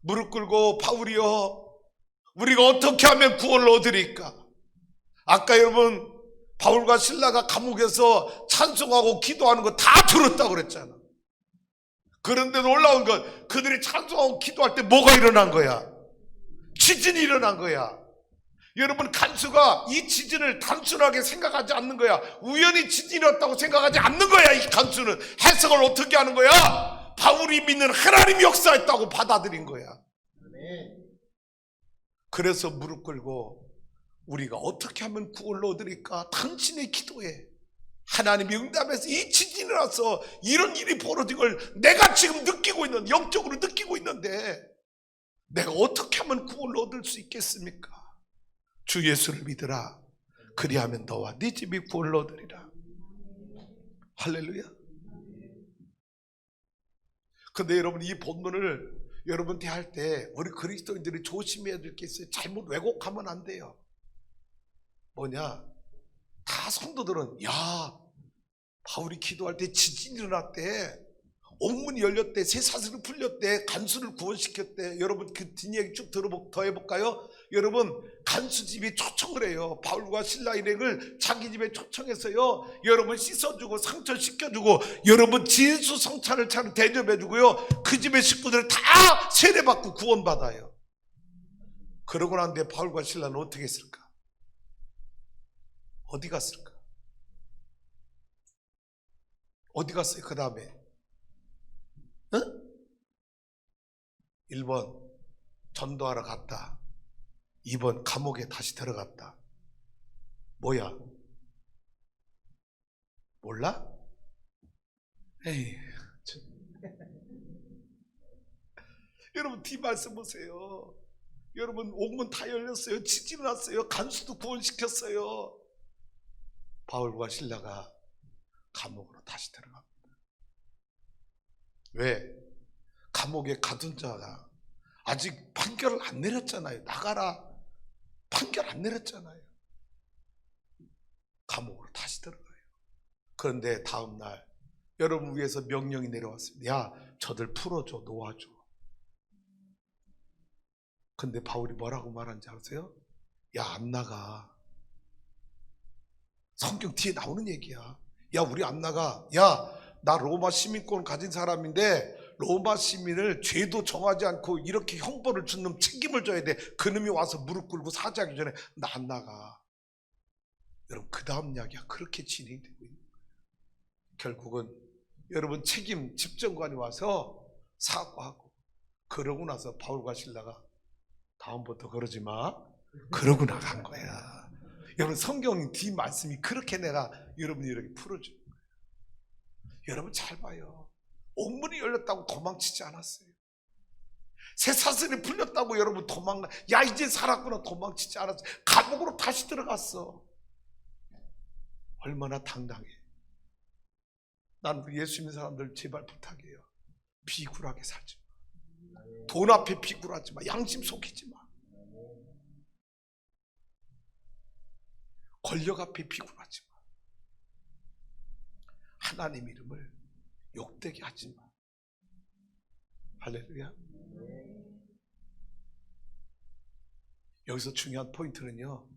Speaker 1: 무릎 꿇고 바울이여 우리가 어떻게 하면 구원을 얻으리까? 아까 여러분 바울과 실라가 감옥에서 찬송하고 기도하는 거 다 들었다고 그랬잖아. 그런데 놀라운 건 그들이 찬송하고 기도할 때 뭐가 일어난 거야? 지진이 일어난 거야. 여러분 간수가 이 지진을 단순하게 생각하지 않는 거야. 우연히 지진이었다고 생각하지 않는 거야. 이 간수는 해석을 어떻게 하는 거야? 바울이 믿는 하나님이 역사했다고 받아들인 거야. 그래서 무릎 꿇고 우리가 어떻게 하면 구원을 얻으리까? 당신의 기도에 하나님이 응답해서 이 지진이 나서 이런 일이 벌어진 걸 내가 지금 느끼고 있는, 영적으로 느끼고 있는데 내가 어떻게 하면 구원을 얻을 수 있겠습니까? 주 예수를 믿으라. 그리하면 너와 네 집이 구원을 얻으리라. 할렐루야. 근데 여러분, 이 본문을 여러분 대할 때 우리 그리스도인들이 조심해야 될 게 있어요. 잘못 왜곡하면 안 돼요. 뭐냐, 다 성도들은 야, 바울이 기도할 때 지진이 일어났대, 옥문이 열렸대, 쇠사슬이 풀렸대, 간수를 구원시켰대. 여러분 그 뒷이야기 쭉 더 해볼까요? 여러분, 간수집이 초청을 해요. 바울과 실라 일행을 자기 집에 초청해서요, 여러분 씻어주고 상처시켜주고, 여러분 진수 성찬을 차려 대접해주고요, 그 집의 식구들 다 세례받고 구원받아요. 그러고 난 뒤에 바울과 실라는 어떻게 했을까? 어디 갔을까? 어디 갔어요? 그 다음에 1번 전도하러 갔다. 2번 감옥에 다시 들어갔다. 뭐야? 몰라? 에이, 여러분 뒤 말씀 보세요. 여러분 옥문 다 열렸어요. 지진 났어요. 간수도 구원시켰어요. 바울과 실라가 감옥으로 다시 들어갑니다. 왜? 감옥에 가둔 자가 아직 판결을 안 내렸잖아요. 나가라 판결 안 내렸잖아요. 감옥으로 다시 들어가요. 그런데 다음날 여러분 위에서 명령이 내려왔습니다. 야, 저들 풀어줘, 놓아줘. 근데 바울이 뭐라고 말하는지 아세요? 야, 안 나가. 성경 뒤에 나오는 얘기야. 야, 우리 안 나가. 야, 나 로마 시민권 가진 사람인데 로마 시민을 죄도 정하지 않고 이렇게 형벌을 준 놈 책임을 져야 돼. 그놈이 와서 무릎 꿇고 사죄하기 전에 나 안 나가. 여러분, 그 다음 이야기가 그렇게 진행되고 있는 거예요. 결국은 여러분 책임 집정관이 와서 사과하고, 그러고 나서 바울과 실라가 다음부터 그러지 마, 그러고 나간 거야. 여러분, 성경 뒤 말씀이 그렇게 내가 여러분이 이렇게 풀어주는 거예요. 여러분 잘 봐요. 옥문이 열렸다고 도망치지 않았어요. 쇠사슬이 풀렸다고 여러분 야 이제 살았구나 도망치지 않았어요. 감옥으로 다시 들어갔어. 얼마나 당당해. 나는 예수 믿는 사람들 제발 부탁해요. 비굴하게 살지 마. 돈 앞에 비굴하지 마. 양심 속이지 마. 권력 앞에 비굴하지 마. 하나님 이름을 욕되게 하지 마. 할렐루야. 여기서 중요한 포인트는요,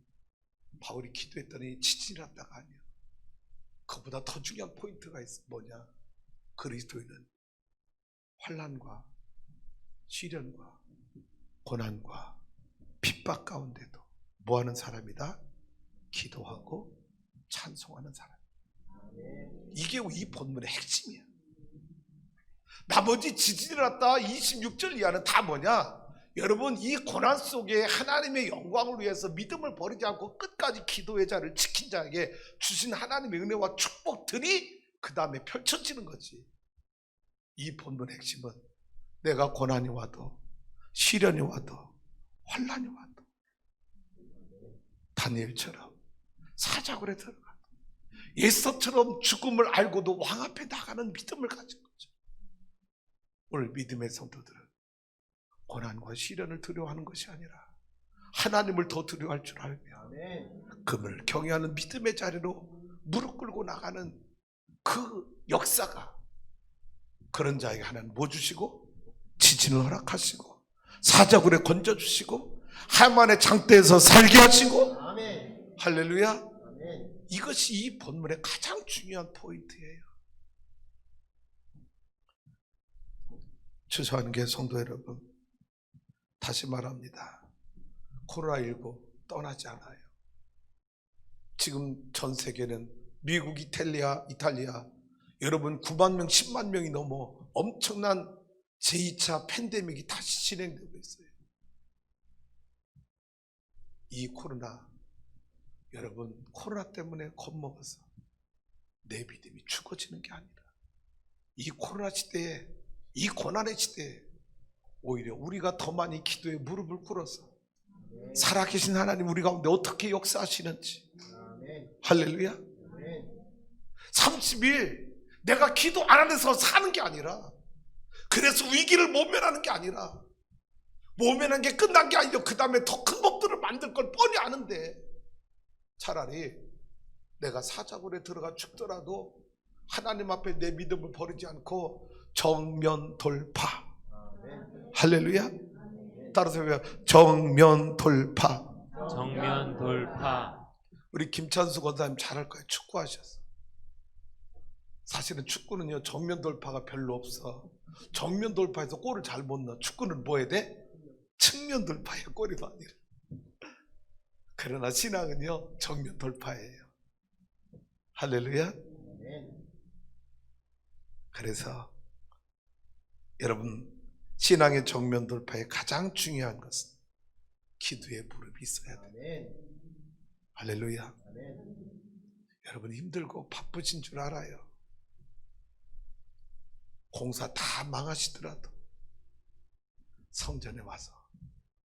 Speaker 1: 바울이 기도했더니 지진이 났다가 아니야. 그보다 더 중요한 포인트가 있어. 뭐냐? 그리스도인은 환난과 시련과 고난과 핍박 가운데도 뭐하는 사람이다? 기도하고 찬송하는 사람. 이게 이 본문의 핵심이야. 나머지 지진이 났다 26절 이하는 다 뭐냐? 여러분, 이 고난 속에 하나님의 영광을 위해서 믿음을 버리지 않고 끝까지 기도의 자를 지킨 자에게 주신 하나님의 은혜와 축복들이 그 다음에 펼쳐지는 거지. 이 본문의 핵심은 내가 고난이 와도 시련이 와도 환난이 와도 다니엘처럼 사자굴에 들어가도 예수처럼 죽음을 알고도 왕 앞에 나가는 믿음을 가진 거죠. 오늘 믿음의 성도들은 고난과 시련을 두려워하는 것이 아니라 하나님을 더 두려워할 줄 알며 그분을 경외하는 믿음의 자리로 무릎 꿇고 나가는 그 역사가, 그런 자에게 하나님 뭐 주시고? 지진을 허락하시고 사자굴에 건져주시고 하만의 장대에서 살게 하시고. 할렐루야. 이것이 이 본문의 가장 중요한 포인트예요. 주소하는 성도 여러분, 다시 말합니다. 코로나19 떠나지 않아요. 지금 전 세계는 미국, 이탈리아 여러분 9만 명, 10만 명이 넘어 엄청난 제2차 팬데믹이 다시 진행되고 있어요. 이 코로나, 여러분 코로나 때문에 겁먹어서 내 믿음이 죽어지는 게 아니라 이 코로나 시대에, 이 고난의 시대에 오히려 우리가 더 많이 기도에 무릎을 꿇어서 살아계신 하나님 우리 가운데 어떻게 역사하시는지. 할렐루야. 30일 내가 기도 안 해서 사는 게 아니라, 그래서 위기를 모면하는 게 아니라, 모면한 게 끝난 게 아니라 그 다음에 더 큰 법들을 만들 걸 뻔히 아는데, 차라리 내가 사자굴에 들어가 죽더라도 하나님 앞에 내 믿음을 버리지 않고 정면 돌파. 할렐루야. 따라서 정면 돌파.
Speaker 2: 정면 돌파.
Speaker 1: 우리 김찬수 권사님 잘할 거예요. 축구하셨어. 사실은 축구는요, 정면 돌파가 별로 없어. 정면 돌파해서 골을 잘 못 넣어. 축구는 뭐 해야 돼? 측면 돌파예요. 골이 아니라. 그러나 신앙은요, 정면 돌파예요. 할렐루야. 그래서 여러분, 신앙의 정면 돌파의 가장 중요한 것은 기도의 무릎이 있어야 돼요. 할렐루야. 여러분, 힘들고 바쁘신 줄 알아요. 공사 다 망하시더라도 성전에 와서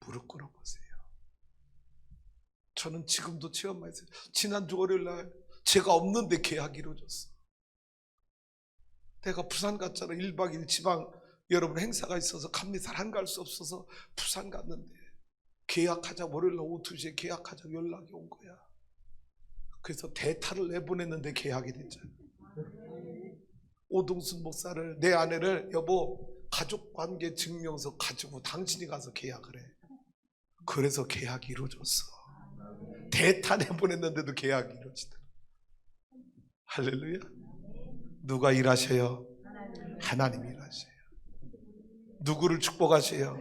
Speaker 1: 무릎 꿇어 보세요. 저는 지금도 체험했어요. 지난주 월요일날 제가 없는데 계약이 이루어졌어. 내가 부산 갔잖아. 1박 2일 지방 여러분 행사가 있어서 감리사를 안 갈 수 없어서 부산 갔는데, 계약하자, 월요일날 오후 2시에 계약하자 연락이 온 거야. 그래서 대타를 내보냈는데 계약이 됐잖아. 오동순 목사를, 내 아내를, 여보 가족관계 증명서 가지고 당신이 가서 계약을 해. 그래서 계약이 이루어졌어. 대타 내보냈는데도 계약이 이루어지더라. 할렐루야. 누가 일하셔요? 하나님이 일하셔요. 누구를 축복하세요?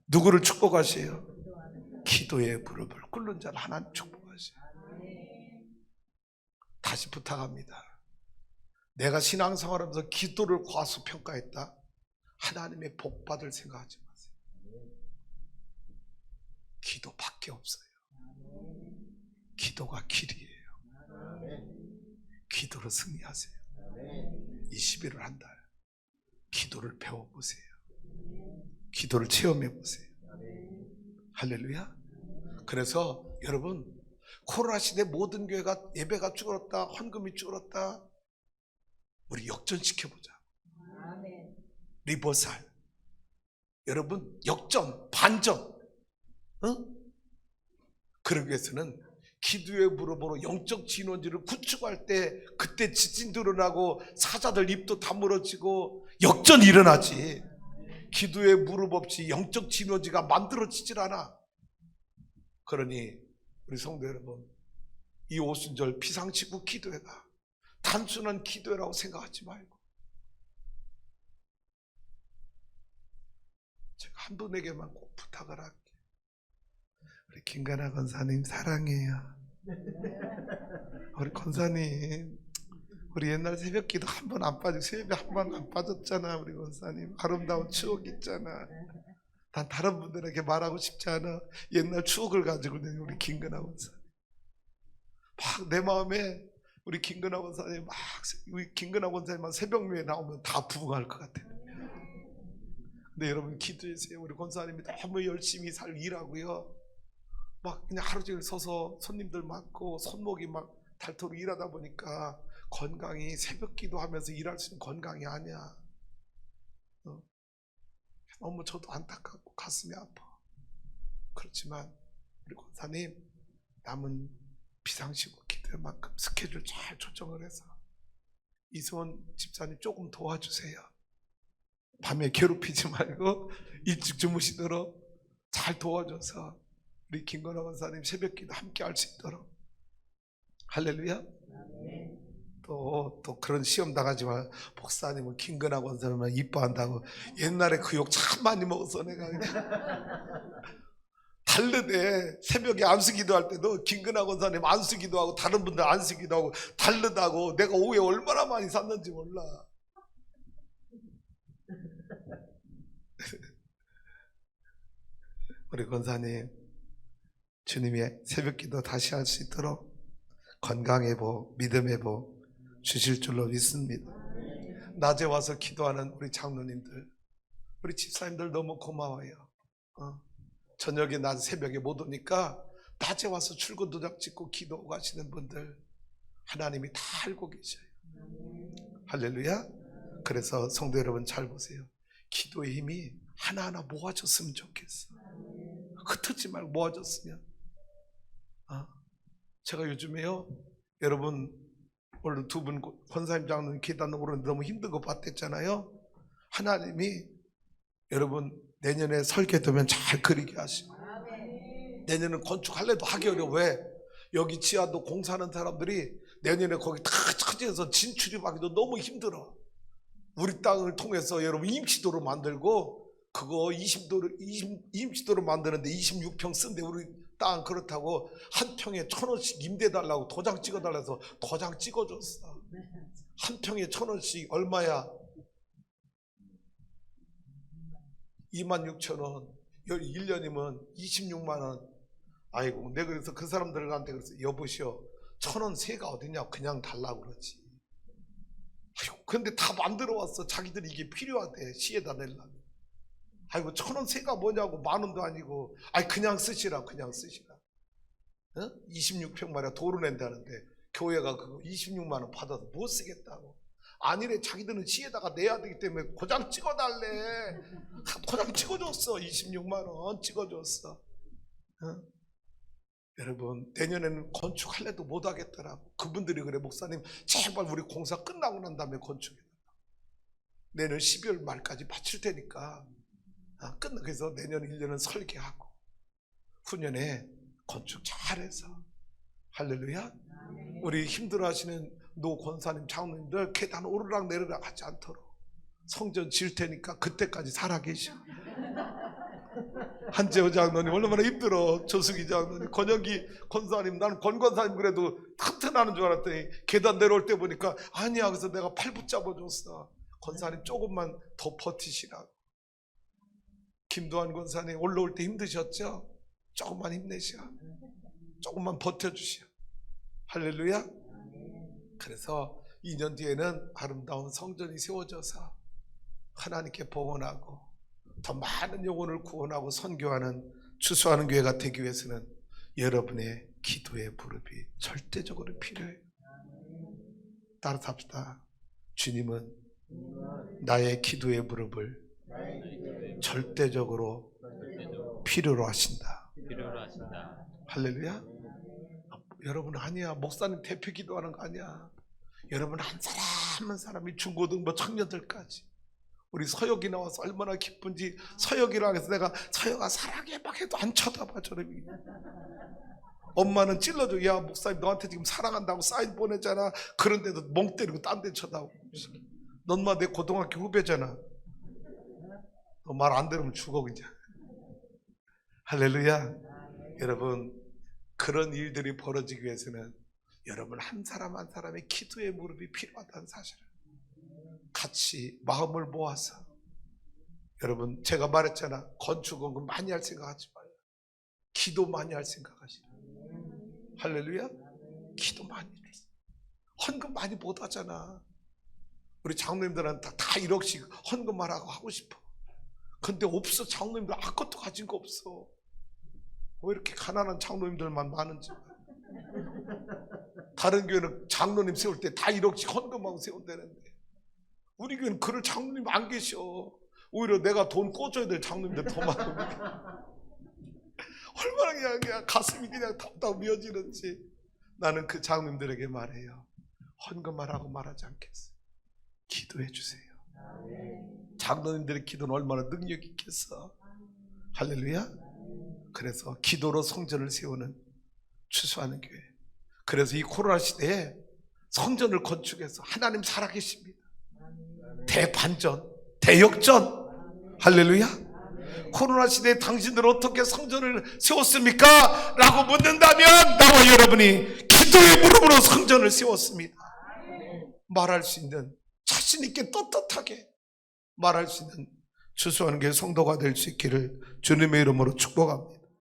Speaker 1: 누구를 축복하세요? 기도의 무릎을 꿇는 자를 하나님 축복하세요. 다시 부탁합니다. 내가 신앙생활하면서 기도를 과소평가했다? 하나님의 복받을 생각하지 마세요. 기도밖에 없어요. 기도가 길이에요. 기도로 승리하세요. 21일 한 달 기도를 배워보세요. 기도를 체험해보세요. 할렐루야. 그래서 여러분, 코로나 시대 모든 교회가 예배가 줄었다, 헌금이 줄었다, 우리 역전시켜보자. 리버살. 여러분, 역전, 반전. 그러기 위해서는 기도의 무릎으로 영적 진원지를 구축할 때, 그때 지진도 일어나고 사자들 입도 다물어지고 역전이 일어나지. 기도의 무릎 없이 영적 진원지가 만들어지질 않아. 그러니 우리 성도 여러분, 이 오순절 비상시국 기도회가 단순한 기도회라고 생각하지 말고, 제가 한 분에게만 꼭 부탁을 할게요. 우리 김가나 권사님 사랑해요. 우리 권사님, 우리 옛날 새벽기도 한 번 안 빠지고 새벽 한 번 안 빠졌잖아. 우리 권사님 아름다운 추억 있잖아. 난 다른 분들에게 말하고 싶지 않아. 옛날 추억을 가지고 있는 우리 김가나 권사님, 막 내 마음에 우리 김가나 권사님, 막 우리 김가나 권사님만 새벽묘에 나오면 다 부흥할 것 같아. 근데 여러분 기도해주세요. 우리 권사님이 너무 열심히 일하고요, 막 그냥 하루 종일 서서 손님들 많고 손목이 막 닳도록 일하다 보니까 건강이, 새벽 기도하면서 일할 수 있는 건강이 아니야. 너무 저도 안타깝고 가슴이 아파. 그렇지만 우리 권사님 남은 비상시국 기도만큼 스케줄 잘 조정을 해서 이소원 집사님 조금 도와주세요. 밤에 괴롭히지 말고 일찍 주무시도록 잘 도와줘서 우리 김건아 권사님 새벽기도 함께 할 수 있도록. 할렐루야. 또 그런 시험 당하지 마. 목사님은 김건아 권사님만 이뻐한다고 옛날에 그 욕 참 많이 먹었어. 내가 그냥 다르대. 새벽에 안수기도 할 때도 김건아 권사님 안수기도 하고 다른 분들 안수기도 하고 다르다고 내가 오해 얼마나 많이 샀는지 몰라. 우리 권사님, 주님이 새벽기도 다시 할 수 있도록 건강의 복, 믿음의 복 주실 줄로 믿습니다. 낮에 와서 기도하는 우리 장로님들, 우리 집사님들 너무 고마워요. 저녁에 난 새벽에 못 오니까 낮에 와서 출근 도장 찍고 기도하고 하시는 분들 하나님이 다 알고 계셔요. 할렐루야. 그래서 성도 여러분 잘 보세요. 기도의 힘이 하나하나 모아졌으면 좋겠어. 흩어지지 말고 모아졌으면. 제가 요즘에요, 여러분 오늘 두 분 권사님 장로님 계단 오르는데 너무 힘든 거 봤댔잖아요. 하나님이 여러분 내년에 설계되면 잘 그리게 하시고, 내년은 건축할래도 하기 어려워. 왜? 여기 지하도 공사하는 사람들이 내년에 거기 다 차지해서 진출입하기도 너무 힘들어. 우리 땅을 통해서 여러분 임시도로 만들고, 그거 임시도로 만드는데 26평 쓴데 우리 땅 그렇다고 한 평에 1,000원씩 임대달라고 도장 찍어달라서 도장 찍어줬어. 한 평에 1,000원씩 얼마야? 26,000원. 1년이면 26만 원. 아이고, 내가 그래서 그 사람들한테 그래서 여보시오, 1,000원 세가 어디냐, 그냥 달라고 그러지. 아이고, 근데 다 만들어 왔어. 자기들이 이게 필요하대, 시에다 내려면. 아이고, 1,000원 세가 뭐냐고, 10,000원도 아니고. 아이, 그냥 쓰시라, 그냥 쓰시라. 26평 말이야, 도로 낸다는데 교회가 그거 26만 원 받아서 못 쓰겠다고. 아니래, 자기들은 시에다가 내야 되기 때문에 고장 찍어달래. 고장 찍어줬어. 26만 원 찍어줬어. 여러분, 내년에는 건축할래도 못하겠더라고. 그분들이 그래, 목사님 제발 우리 공사 끝나고 난 다음에 건축해. 내년 12월 말까지 바칠 테니까 그래서 내년 1년은 설계하고 후년에 건축 잘해서. 할렐루야. 우리 힘들어하시는 노 권사님 장로님들 계단 오르락 내리락 하지 않도록 성전 지을 테니까 그때까지 살아계셔. 한재호 장로님 얼마나 힘들어. 조승희 장로님, 권혁기 권사님, 나는 권 권사님 그래도 튼튼하는 줄 알았더니 계단 내려올 때 보니까 아니야. 그래서 내가 팔 붙잡아줬어. 권사님 조금만 더 버티시라고. 김도환 권사님 올라올 때 힘드셨죠? 조금만 힘내셔. 조금만 버텨주시오. 할렐루야. 그래서 2년 뒤에는 아름다운 성전이 세워져서 하나님께 봉헌하고 더 많은 영혼을 구원하고 선교하는 추수하는 교회가 되기 위해서는 여러분의 기도의 무릎이 절대적으로 필요해요. 따라서 합시다. 주님은 나의 기도의 무릎을 절대적으로 필요로 하신다. 할렐루야. 여러분, 아니야, 목사님 대표 기도하는 거 아니야. 여러분 한 사람 한 사람이 중고등부 청년들까지 우리 서역이 나와서 얼마나 기쁜지. 서역이라고 해서 내가 서역아 사랑해 막 해도 안 쳐다봐. 저놈이. 엄마는 찔러줘. 야, 목사님 너한테 지금 사랑한다고 사인 보내잖아. 그런데도 멍 때리고 딴 데 쳐다보고. 넌 마 내 고등학교 후배잖아. 너 말 안 들으면 죽어 그냥. 할렐루야. 여러분, 그런 일들이 벌어지기 위해서는 여러분 한 사람 한 사람의 기도의 무릎이 필요하다는 사실을 같이 마음을 모아서. 여러분, 제가 말했잖아. 건축은 많이 할 생각하지 말고 기도 많이 할 생각하시라. 할렐루야. 기도 많이 해주세요. 헌금 많이 못 하잖아. 우리 장로님들은 다 1억씩 헌금만 하고 싶어. 근데 없어. 장로님들 아무것도 가진 거 없어. 왜 이렇게 가난한 장로님들만 많은지. 다른 교회는 장로님 세울 때 다 1억씩 헌금하고 세운다는데 우리 교회는 그럴 장로님 안 계셔. 오히려 내가 돈 꿔줘야 될 장로님들 더 많으니까 얼마나 그냥 가슴이 그냥 답답 미어지는지. 나는 그 장로님들에게 말해요. 헌금만 하고 말하지 않겠어요. 기도해 주세요. 장로님들의 기도는 얼마나 능력 있겠어. 할렐루야. 그래서 기도로 성전을 세우는 추수하는 교회. 그래서 이 코로나 시대에 성전을 건축해서 하나님 살아계십니다. 대반전, 대역전. 할렐루야. 코로나 시대에 당신들 어떻게 성전을 세웠습니까? 라고 묻는다면 나와 여러분이 기도의 무릎으로 성전을 세웠습니다. 말할 수 있는, 자신 있게 떳떳하게 말할 수 있는 추수하는 교회 성도가 될 수 있기를 주님의 이름으로 축복합니다.